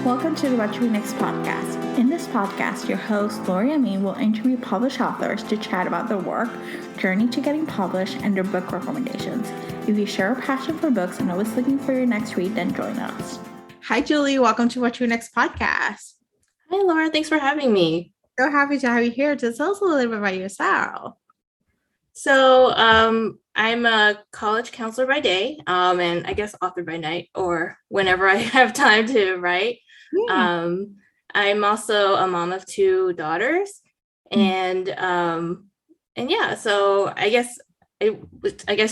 Welcome to the What to Read Next podcast. In this podcast, your host, Lori Amin, will interview published authors to chat about their work, journey to getting published, and their book recommendations. If you share a passion for books and always looking for your next read, then join us. Hi, Julie. Welcome to What to Read Next podcast. Hi, Laura. Thanks for having me. So happy to have you here. Just tell us a little bit about yourself. So I'm a college counselor by day, and I guess author by night, or whenever I have time to write. Yeah. I'm also a mom of two daughters, and yeah. So I guess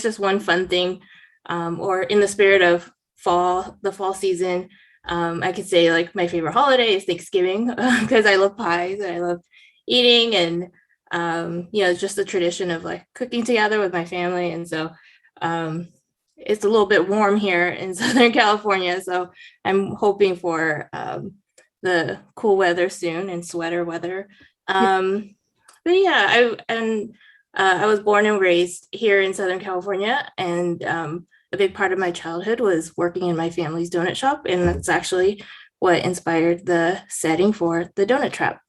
just one fun thing, or in the spirit of the fall season, I could say like my favorite holiday is Thanksgiving because I love pies and I love eating and just the tradition of like cooking together with my family. And so it's a little bit warm here in Southern California. So I'm hoping for the cool weather soon and sweater weather. But yeah, I was born and raised here in Southern California. And a big part of my childhood was working in my family's donut shop. And that's actually what inspired the setting for the Donut Trap.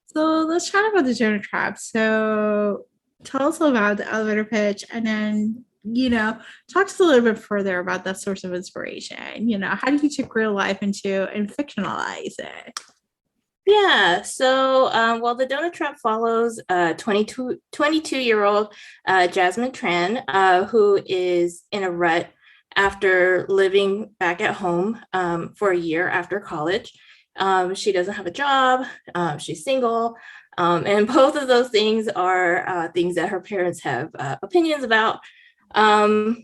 So let's chat about the donut trap. So tell us about the elevator pitch and then, talk to us a little bit further about that source of inspiration. How did you take real life and fictionalize it? Yeah, so, the Donut Trap follows 22-year-old Jasmine Tran, who is in a rut after living back at home for a year after college. She doesn't have a job, she's single, and both of those things are things that her parents have opinions about. So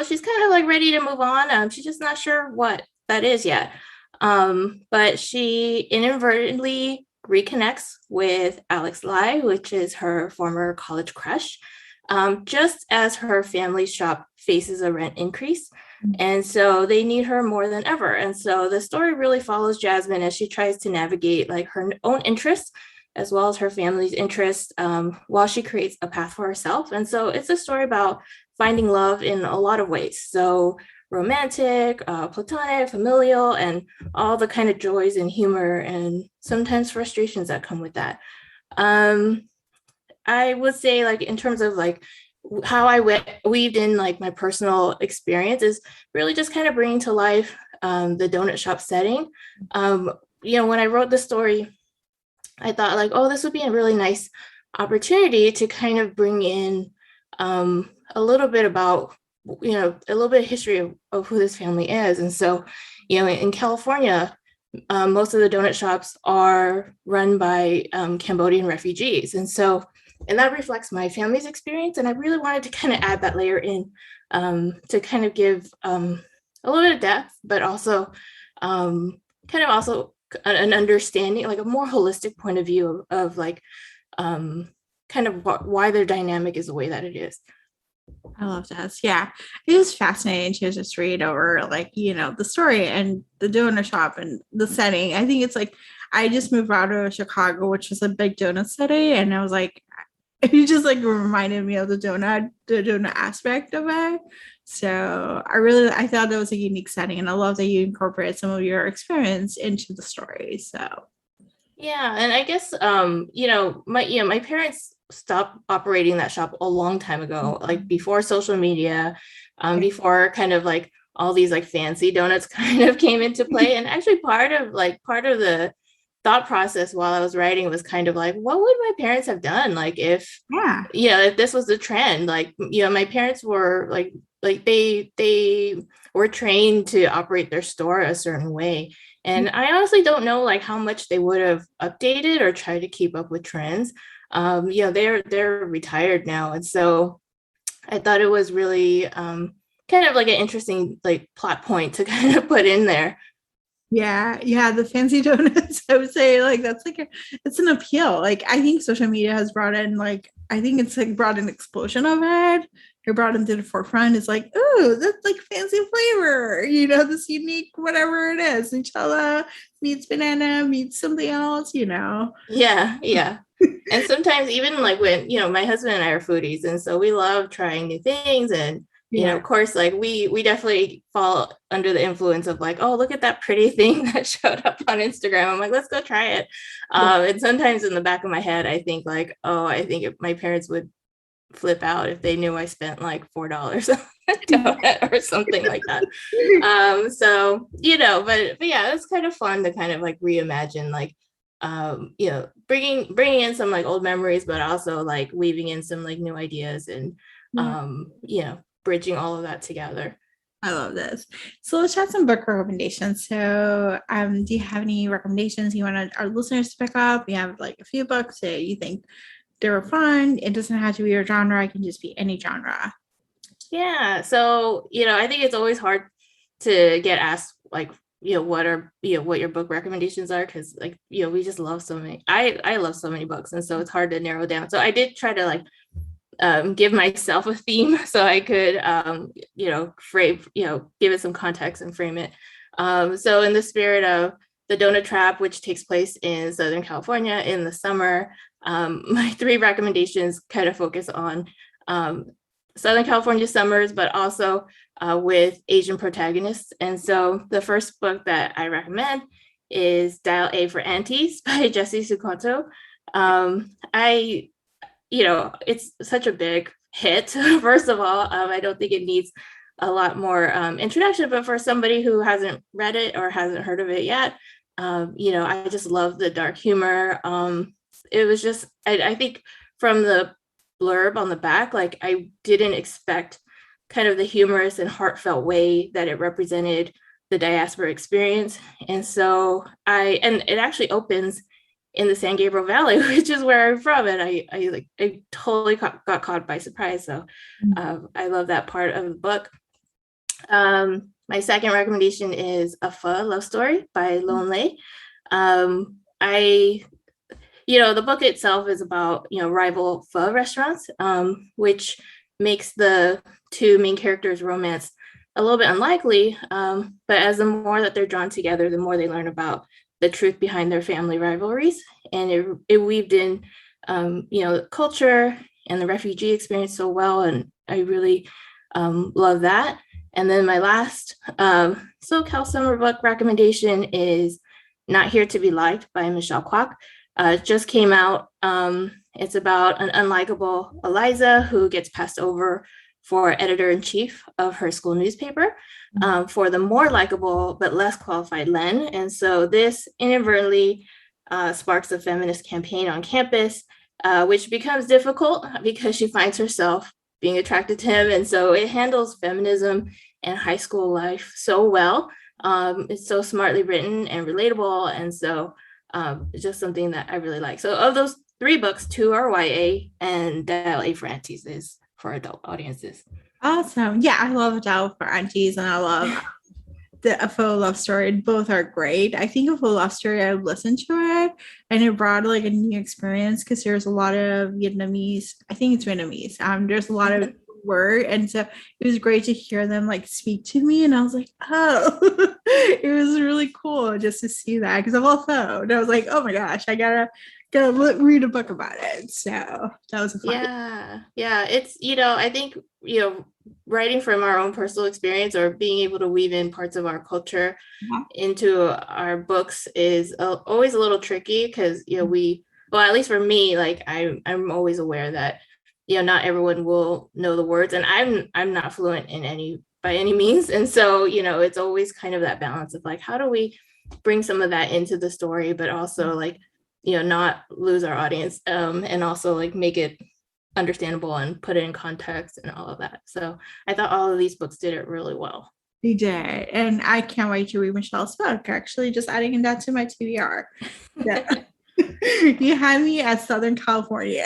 she's kind of like ready to move on. She's just not sure what that is yet. But she inadvertently reconnects with Alex Lai, which is her former college crush, just as her family's shop faces a rent increase. And so they need her more than ever. And so the story really follows Jasmine as she tries to navigate like her own interests as well as her family's interests while she creates a path for herself. And so it's a story about finding love in a lot of ways. So romantic, platonic, familial, and all the kind of joys and humor and sometimes frustrations that come with that. I would say like in terms of like how I weaved in like my personal experience is really just kind of bringing to life the donut shop setting. When I wrote the story, I thought like, oh, this would be a really nice opportunity to kind of bring in a little bit about, a little bit of history of who this family is. And so, in California, most of the donut shops are run by Cambodian refugees. And that reflects my family's experience. And I really wanted to kind of add that layer in to kind of give a little bit of depth, but also kind of also an understanding, like a more holistic point of view of like kind of why their dynamic is the way that it is. I love this. Yeah, it was fascinating to just read over like, the story and the donut shop and the setting. I think it's like, I just moved out of Chicago, which was a big donut city. And I was like, it just like reminded me of the donut aspect of it. So I thought that was a unique setting, and I love that you incorporate some of your experience into the story. So yeah, and I guess my parents stopped operating that shop a long time ago, like before social media, before kind of like all these like fancy donuts kind of came into play. And actually part of the thought process while I was writing was kind of like, what would my parents have done? Like if this was the trend, like, my parents were like they were trained to operate their store a certain way. And I honestly don't know like how much they would have updated or tried to keep up with trends. They're retired now. And so I thought it was really kind of like an interesting like plot point to kind of put in there. Yeah, the fancy donuts. I would say like that's like it's an appeal. Like I think social media has brought in brought an explosion of it. It brought into the forefront. It's like, oh, that's like fancy flavor, this unique whatever it is. Nutella meets banana meets something else, Yeah. And sometimes even like when, my husband and I are foodies, and so we love trying new things and you know, Yeah. of course, like we definitely fall under the influence of like, oh, look at that pretty thing that showed up on Instagram. I'm like, let's go try it. Yeah. And sometimes in the back of my head, I think like, oh, I think if my parents would flip out if they knew I spent like $4 on a donut or something like that. So, you know, but yeah, it's kind of fun to kind of like reimagine like, you know, bringing in some like old memories, but also like weaving in some like new ideas and, Yeah. you know, bridging all of that together. I love this. So let's chat some book recommendations. So, do you have any recommendations you want our listeners to pick up? You have like a few books that you think they were fun. It doesn't have to be your genre. It can just be any genre. Yeah. So, you know, I think it's always hard to get asked like, you know, what your book recommendations are, because like, you know, we just love so many. I love so many books, and so it's hard to narrow down. So I did try to like give myself a theme so I could you know, frame, you know, give it some context and frame it. So in the spirit of The Donut Trap, which takes place in Southern California in the summer, my three recommendations kind of focus on Southern California summers, but also with Asian protagonists. And so the first book that I recommend is Dial A for Aunties by Jessie Sukoto. I, you know, it's such a big hit. First of all, I don't think it needs a lot more introduction, but for somebody who hasn't read it or hasn't heard of it yet, you know, I just love the dark humor. It was just, I think from the blurb on the back, like I didn't expect kind of the humorous and heartfelt way that it represented the diaspora experience. And so and it actually opens in the San Gabriel Valley, which is where I'm from, and I totally got caught by surprise. So I love that part of the book. My second recommendation is A Pho Love Story by Lon Lei. You know, the book itself is about, you know, rival pho restaurants, which makes the two main characters' romance a little bit unlikely. But as the more that they're drawn together, the more they learn about the truth behind their family rivalries. And it weaved in, you know, culture and the refugee experience so well. And I really love that. And then my last SoCal summer book recommendation is Not Here to Be Liked by Michelle Kwok. It just came out. It's about an unlikable Eliza who gets passed over for editor-in-chief of her school newspaper for the more likable but less qualified Len. And so this inadvertently sparks a feminist campaign on campus, which becomes difficult because she finds herself being attracted to him. And so it handles feminism and high school life so well. It's so smartly written and relatable. And so it's just something that I really like. So of those three books, two are YA and Dial A for Aunties is for adult audiences. Awesome. Yeah, I love Adele for Aunties, and I love the A Faux Love Story. Both are great. I think A Faux Love Story, I listened to it and it brought like a new experience because there's a lot of Vietnamese, I think it's Vietnamese. There's a lot of word, and so it was great to hear them like speak to me, and I was like, oh, it was really cool just to see that because I'm all pho, and I was like, oh my gosh, I gotta read a book about it. So that was a fun. Yeah, it's, you know, I think, you know, writing from our own personal experience or being able to weave in parts of our culture into our books is always a little tricky because, you know, well, at least for me, like I'm always aware that, you know, not everyone will know the words, and I'm not fluent in by any means. And so, you know, it's always kind of that balance of like, how do we bring some of that into the story, but also like, you know, not lose our audience, and also like make it understandable and put it in context and all of that. So I thought all of these books did it really well. They did, and I can't wait to read Michelle's book. Actually, just adding that to my TBR. Yeah. You had me at Southern California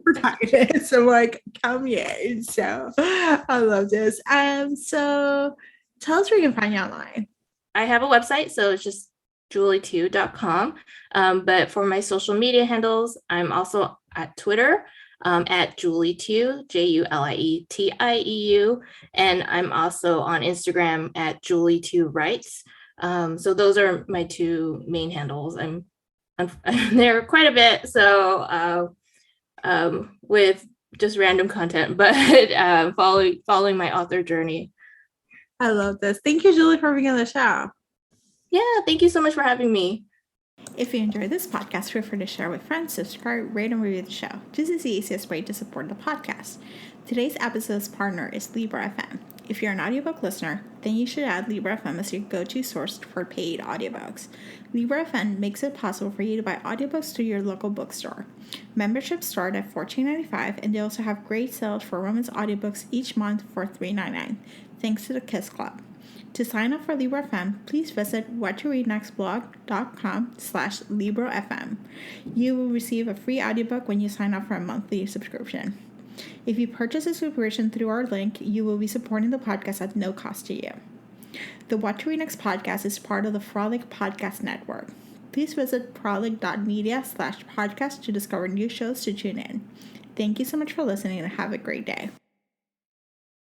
protagonist. So like, come in. So I love this. So tell us where you can find you online. I have a website, so it's just julietieu.com. But for my social media handles, I'm also at Twitter at julietieu, JulietiEU, and I'm also on Instagram at julietiewrites. So those are my two main handles. I'm there quite a bit. So with just random content, but following my author journey. I love this. Thank you, Julie, for being on the show. Yeah, thank you so much for having me. If you enjoyed this podcast, feel free to share with friends, subscribe, rate, and review the show. This is the easiest way to support the podcast. Today's episode's partner is Libra FM. If you're an audiobook listener, then you should add Libra FM as your go-to source for paid audiobooks. Libra FM makes it possible for you to buy audiobooks through your local bookstore. Memberships start at $14.95, and they also have great sales for women's audiobooks each month for $3.99, thanks to the Kiss Club. To sign up for Libra FM, please visit whattoreadnextblog.com/LibraFM. You will receive a free audiobook when you sign up for a monthly subscription. If you purchase a subscription through our link, you will be supporting the podcast at no cost to you. The What to Read Next podcast is part of the Frolic Podcast Network. Please visit frolic.media/podcast to discover new shows to tune in. Thank you so much for listening and have a great day.